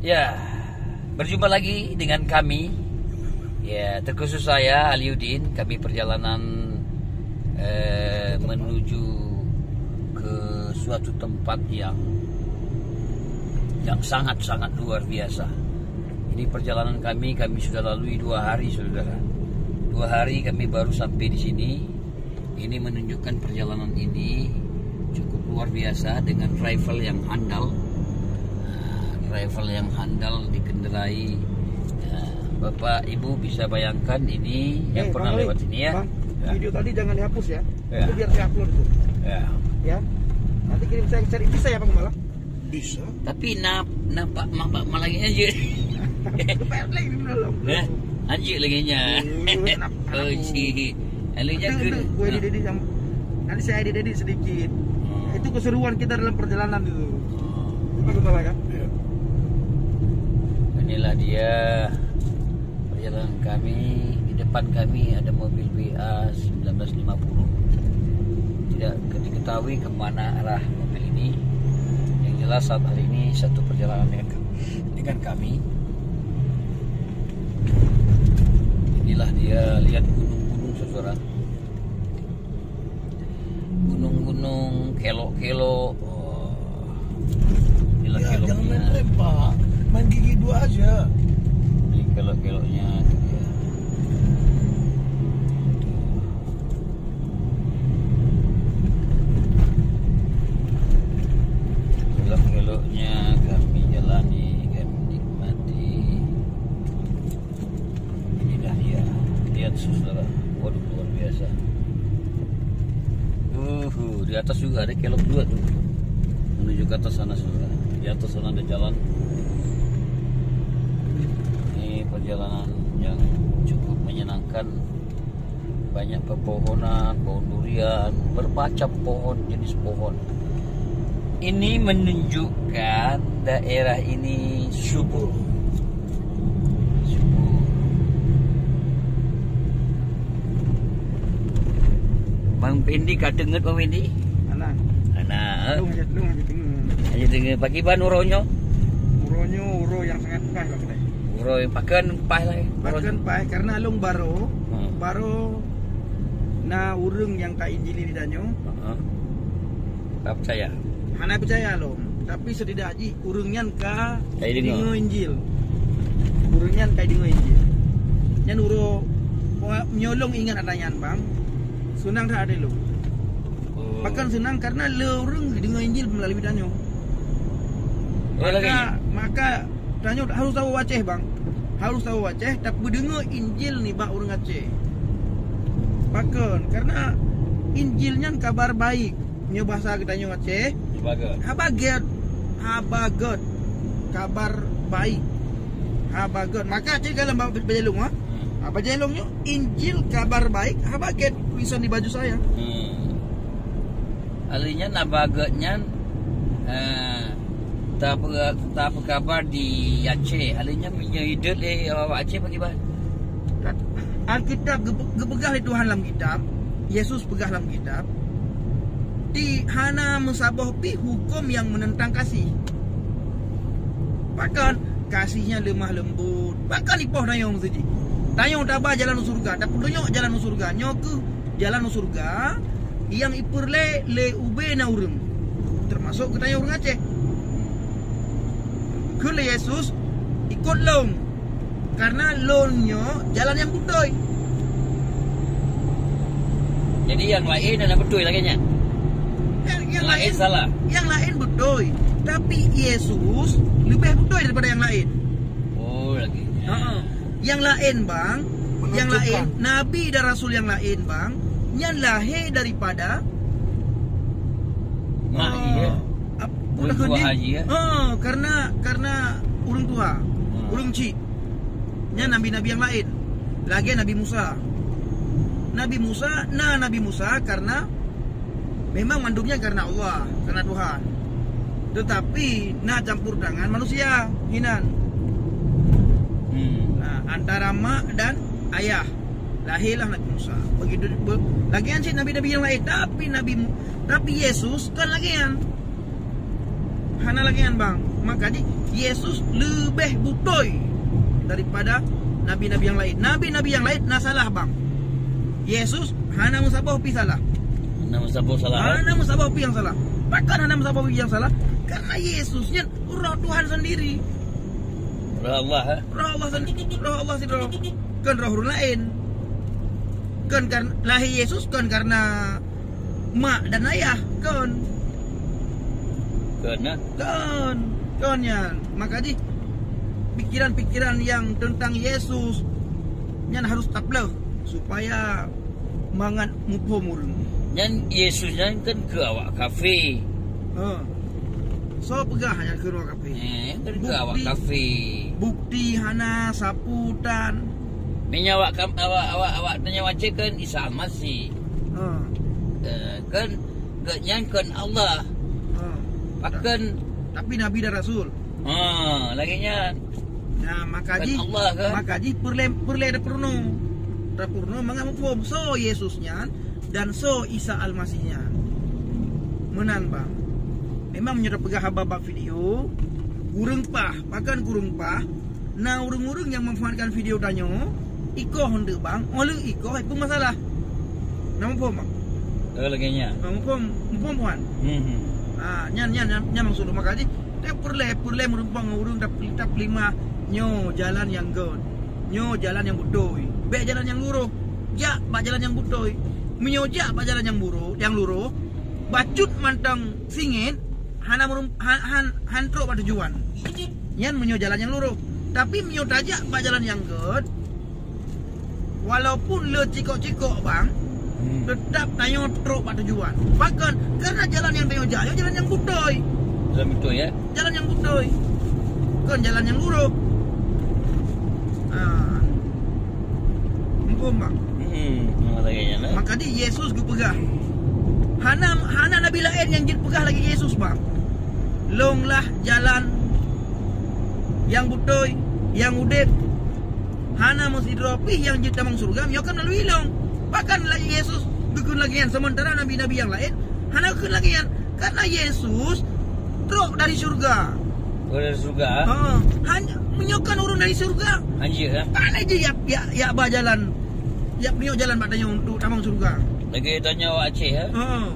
Ya, berjumpa lagi dengan kami. Ya, terkhusus saya Aliuddin. Kami perjalanan menuju ke suatu tempat yang sangat-sangat luar biasa. Ini perjalanan kami sudah lalui 2 hari, saudara. 2 hari kami baru sampai di sini. Ini menunjukkan perjalanan ini cukup luar biasa dengan travel yang handal. Travel yang handal dikendarai. Bapak Ibu bisa bayangkan ini yang pernah Bang, lewat sini ya. Bang, video tadi jangan dihapus ya. Ya. Itu biar saya upload itu. Ya. Nanti kirim saya cari bisa ya Bang malah. Bisa. Tapi nampak lagi aja. Kepet lagi belum. Anjir lagi nya. Oh si. Alunya Gue edit yang nanti saya edit sedikit. Itu keseruan kita dalam perjalanan itu. Itu salah kan? Inilah dia perjalanan kami. Di depan kami ada mobil BA 1950. Tidak diketahui kemana arah mobil ini. Yang jelas saat hari ini satu perjalanan dengan kami. Inilah dia, lihat gunung-gunung saudara. Gunung-gunung, kelok-kelok. Inilah ya, keloknya. jangan main rem Pak, main gigi 2 aja. Ini kelok-keloknya. Kelok-keloknya kami jalani, kami nikmati. Ini dah dia. Lihat saudara. Waduh luar biasa. Di atas juga ada kelok 2 tuh. Menuju ke atas sana saudara. Di atas sana ada jalan. Ini perjalanan yang cukup menyenangkan. Banyak pepohonan, pohon durian, bermacam pohon, jenis pohon. Ini menunjukkan daerah ini subur. Bang Pendi kat dengar Bang Pendi? Mana? Ana. Lu aja tengah. Aja dengar pagi ban uronyo. Uronyo uro yang sangat pas lah kedai. Uro yang pakan pas lah. Bahkan pas karena alung baru na urung yang tak injili di danyo. Tak percaya. Mana percaya alung, tapi setidaknya urungnya ka Kayak dengar. Injil. Urungnya kayak dengar Injil. Nyan uro nyolong ingat adanya Bang. Senang tak ada lo. Bahkan senang karena lo orang dengar Injil melalui danyo. Maka danyo harus tahu Aceh Bang. Harus tahu Aceh tapi dengar Injil nih bak orang Aceh. Bahkan karena Injilnya kabar baik. Nyo bahasa kita nyo Aceh. Habaget. Kabar baik. Habaget. Maka Aceh kalau berjelung apa jelongnya Injil kabar baik habaget tulisan di baju saya. Alinya nabagetnya tak apa kabar di Aceh. Alinya menyeidut Aceh bagi bah. Alkitab gepegah di Tuhan dalam kitab. Yesus pegah dalam kitab. Di hana musabah pi hukum yang menentang kasih. Bahkan kasihnya lemah lembut. Bahkan ipoh dayong seji. Tayong tabah jalan surga, tapi donyok jalan surga, nyoku jalan surga yang ipurle le ube na urung. Termasuk ke tayong urang Aceh. Kule Yesus ikut long. Karena longnya jalan yang budoy. Jadi yang lain ada betul lagi nya. Yang lain salah. Yang lain budoy, tapi Yesus lebih budoy daripada yang lain. Oh lagi. Yang lain Bang, yang lain Nabi dan Rasul yang lain Bang, yang lahir daripada Urang tua haji ya. Karena urang tua, urang ci. Nya nabi-nabi yang lain. Lagi Nabi Musa. Nabi Musa karena memang mandungnya karena Allah, karena Tuhan. Tetapi campur tangan manusia, hinan. Antara mak dan ayah lahirlah Nabi Musa. Begitu lagian sih nabi-nabi yang lain, tapi Yesus kan lagian. Hana lagian Bang. Maka Yesus lebih butoi daripada nabi-nabi yang lain. Nabi-nabi yang lain nah salah bang. Yesus hana musabah pi salah. Hana musabah salah. Hana musabah pi yang salah. Bahkan hana musabah pi yang salah karena Yesusnya roh Tuhan sendiri. Roh Allah. Roh Allah sendiri. Roh Allah sendiri. Kan roh lain. Kan karena lahir Yesus kan karena mak dan ayah kan. Konnya. Maka pikiran-pikiran yang tentang Yesus nyan harus tapleh supaya mangan mupomur. Nyan Yesus nyan kan ke awak kafe. So pegah hanya ke awak kafe. Kan ke awak kafe. Bukti hana saputan. Menyawak awak tanya wajib kan Isa Al-Masih. Kan nyan kan Allah. Bahkan tapi Nabi dan Rasul. Lagi nya. Nah, maka Allah kan. Maka perle ada purno mengamuk so Yesusnya dan so Isa Al-Masihnya. Menan bang. Memang menyerap pegah babak video. Kurang pah. Nah urung-urung yang memanfaatkan video tanyo iko honde bang. Oleh iko itu masalah. Nama pom bang. Lagi nya. Pom puan. Nyan maksud maka dia perle merumpang urung tap lima nyo jalan yang god. Nyo jalan yang budoy. Be jalan yang luruh. Ja ba jalan yang budoy. Menyoja ba jalan yang luruh. Bacut mantang singin hana hantro pada tujuan. Nyan menyo jalan yang luruh. Tapi menyo tajak ba jalan yang god. Walaupun le cikok-cikok bang, tetap tayo truk pada tujuan. Bahkan karena jalan yang tayo jaya jalan yang budoy. Jalan budoy ya? Jalan yang budoy. Kan jalan yang luruh. Mumpung bang. Maka Yesus gue pegah. Hana nabi lain yang jid pegah lagi Yesus bang. Longlah jalan yang budoy, yang udep. Hana mesti dropi yang jid tamang surga, mio kan melalui long. Bahkan lagi Yesus dukun lagi yang sementara nabi-nabi yang lain hana dukun lagi yang karena Yesus drop dari surga. Dari surga? Hanya menyokan urun dari surga. Anjir kan? Kan aja ya jalan. Ya punya jalan padanya untuk tamang surga. Lagi tanya awak Aceh ya?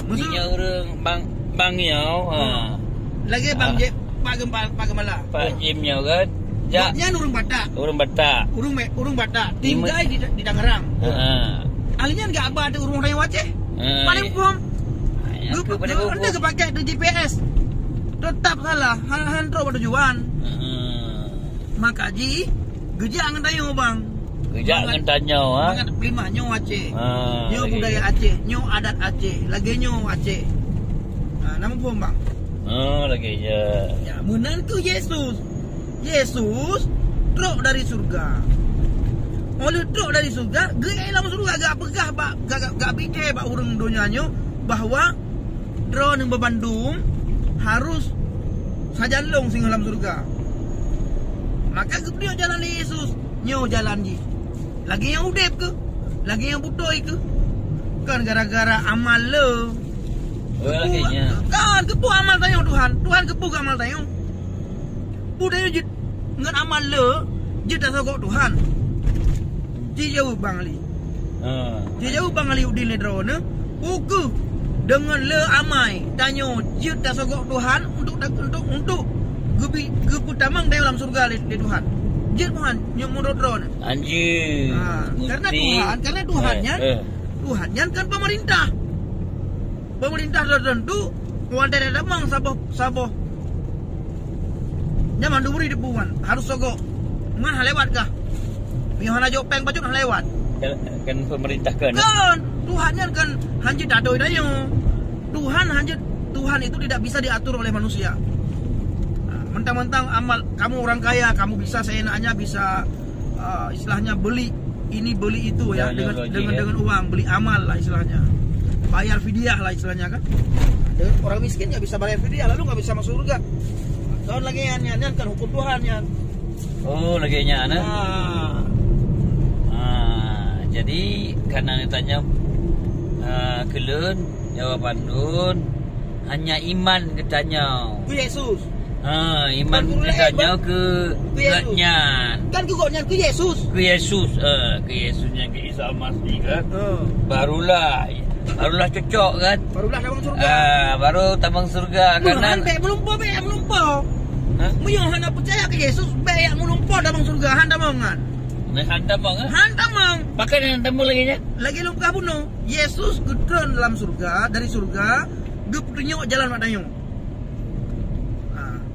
Maksudnya orang bang nyau. Lagi bang Jep Pak Gemala. Pak Jim nyau kan? Nya urung Batak. Urung Batak. Tinggal di Tangerang. Alinya enggak apa ada urung raya Aceh. Paling pom. Anda kepakai di GPS. Tetap salah. Hantro pada tujuan. Maka gejak ngan tayo bang. Gejak ngan tanyo ha. Mangan prima nyo Aceh. Nyo budaya Aceh, nyo adat Aceh, lagi nyo Aceh. Nama pom bang. Lagi ya. Menan ke Yesus drop dari surga. Oleh drop dari surga, geelam surga agak pegah pak, gak pikir pak urang donyanya bahwa drone yang Bandung harus sajanlong sing dalam surga. Maka dia jalan Yesus, nyo jalan ji. Lagi yang udep ke, lagi yang budoy ke. Kan gara-gara amal le. Kan kepu amal tayo Tuhan kepu amal tayo. Budaya jid ngan amal le jid tak sogok Tuhan. Ji jauh bang ali. Ji jauh bang ali udin le drone. Uku dengan le amai tanyo jid tak sogok Tuhan untuk gebu tamang dalam surga le Tuhan. Jid Tuhan nyomoro drone. Anjir. Karena Tuhannya kan pemerintah. Pemerintah tertentu wanita damang saboh nyaman duburi depuan harus sogok man lewat kah mihana jopeng baju lewat kan pemerintah kan Tuhannya kan hanjit adoi dayo Tuhan itu tidak bisa diatur oleh manusia. Mentang-mentang amal kamu orang kaya kamu bisa seenaknya bisa istilahnya beli ini beli itu ya dengan uang beli amal lah istilahnya. Bayar fidyah lah istilahnya kan. Orang miskin nggak bisa bayar fidyah lalu nggak bisa masuk surga. Tahun lagi nyan kan hukum Tuhan nyan. Lagi nyan. Jadi karena ditanya kelun jawaban dun hanya iman katanya. Yesus. Iman tidaknya ke Godnya. Kan ke Godnya ke Yesus. Ke Yesus, ke Yesusnya ke Isa Masih kan. Barulah cocok kan. Barulah tabang surga. Baru tabang surga karena melumpa. Muyong hana percaya ke Yesus, bayak melumpa tabang surga hantamangan. Hantamang. Pakai hantam lagi nya. Lagi lumpah bunuh. Yesus gedron dalam surga, dari surga geputunyok jalan matanyong.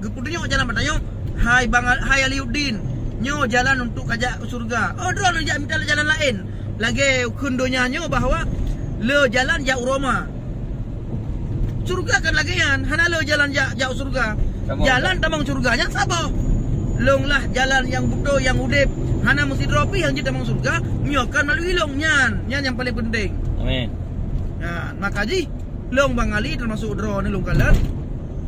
Geputunyok jalan matanyong. Hai Aliuddin, nyo jalan untuk kajak ke surga. Oh, drone jak minta jalan lain. Lagi kundonya nyo bahwa le jalan jauh Roma. Surga kan lagian, hana le jalan jauh surga. Jalan tamang surganya sabar. Long lah jalan yang bodoh yang udip. Hana mesti dropi yang jadi tamang surga, nyokan melalui long nyan yang paling penting. Amin. Nah, makaji long Bang Ali termasuk drone long kalan.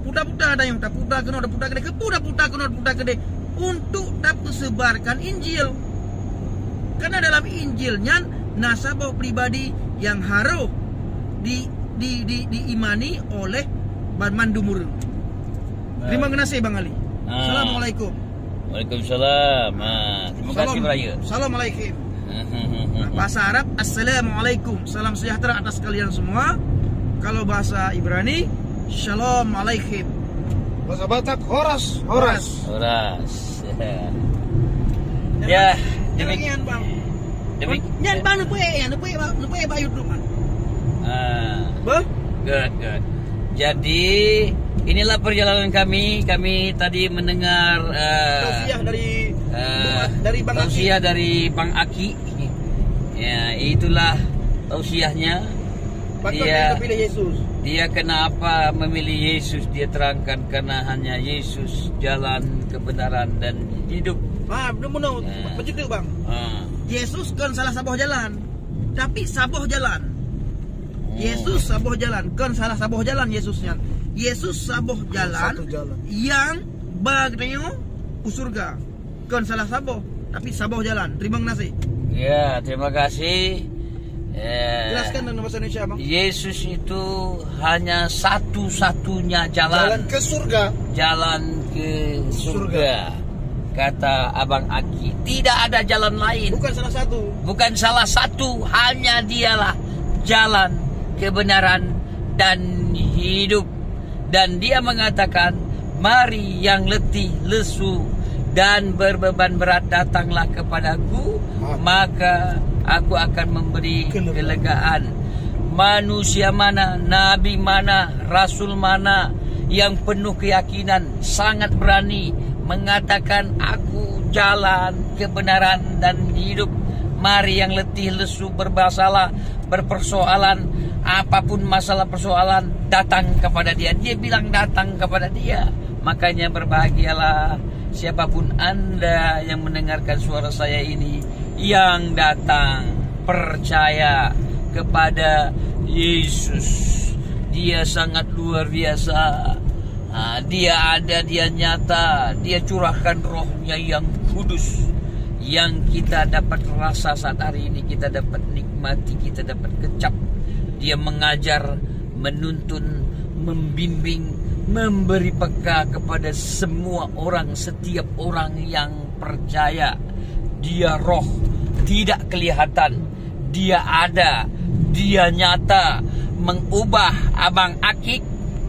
Puta-puta ada yang tak puta kena ada puta gede ke puta gede untuk dapat sebarkan Injil. Karena dalam Injilnya nasabah pribadi yang harus diimani oleh Mandumur. Terima kasih Bang Ali. Assalamualaikum. Waalaikumsalam. Terima kasih Raya. Assalamualaikum. Bahasa Arab Assalamualaikum. Salam sejahtera atas kalian semua. Kalau bahasa Ibrani Shalom alaikum. Bahasa Batak Horas. Ya, demikian Bang. Nyan Bang nu pe YouTube. Good. Jadi inilah perjalanan kami. Kami tadi mendengar tausiah dari Bang Aki. Tausiah dari Bang Aki. Ya, itulah tausiahnya. Dia pilih Yesus. Dia kenapa memilih Yesus? Dia terangkan karena hanya Yesus jalan kebenaran dan hidup. Benar. Begitu Bang. Yesus kan salah saboh jalan. Tapi saboh jalan. Yesus saboh jalan, kan salah saboh jalan Yesusnya. Yesus saboh jalan yang bagnya surga. Kan salah saboh, tapi saboh jalan. Terima kasih. Ya, terima kasih. Jelaskan dalam bahasa Indonesia, Bang. Yesus itu hanya satu-satunya jalan ke surga. Jalan ke surga. Kata Abang Aki, tidak ada jalan lain. Bukan salah satu, hanya dialah jalan kebenaran dan hidup. Dan dia mengatakan, mari yang letih, lesu dan berbeban berat datanglah kepadaku, maka aku akan memberi kelegaan. Manusia mana, nabi mana, rasul mana yang penuh keyakinan, sangat berani mengatakan aku jalan kebenaran dan hidup. Mari yang letih, lesu, bermasalah, berpersoalan, apapun masalah persoalan, datang kepada dia. Dia bilang datang kepada dia. Makanya berbahagialah siapapun Anda yang mendengarkan suara saya ini, yang datang percaya kepada Yesus. Dia sangat luar biasa. Dia ada, dia nyata. Dia curahkan rohnya yang kudus, yang kita dapat rasa saat hari ini, kita dapat nikmati, kita dapat kecap. Dia mengajar, menuntun, membimbing, memberi peka kepada semua orang, setiap orang yang percaya. Dia roh, tidak kelihatan. Dia ada, dia nyata, mengubah Abang Akik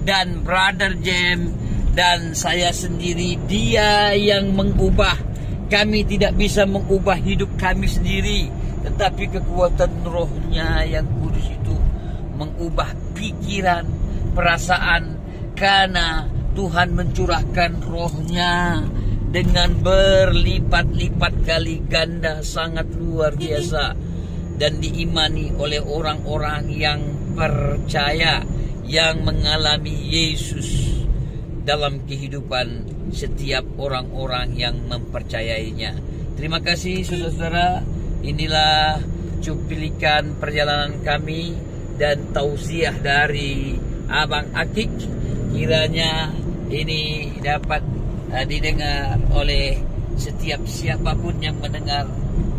dan Brother Jem dan saya sendiri. Dia yang mengubah. Kami tidak bisa mengubah hidup kami sendiri, tetapi kekuatan rohnya yang kudus itu mengubah pikiran, perasaan, karena Tuhan mencurahkan rohnya dengan berlipat-lipat kali ganda, sangat luar biasa, dan diimani oleh orang-orang yang percaya, yang mengalami Yesus dalam kehidupan setiap orang-orang yang mempercayainya. Terima kasih saudara-saudara. Inilah cuplikan perjalanan kami dan tausiah dari Abang Akik. Kiranya ini dapat didengar oleh setiap siapapun yang mendengar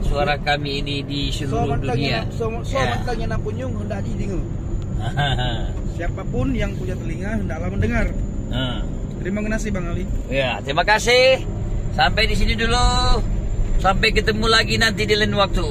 suara kami ini di seluruh dunia. Siapapun yang punya telinga hendaklah mendengar. Terima kasih Bang Ali. Ya, terima kasih. Sampai di sini dulu. Sampai ketemu lagi nanti di lain waktu.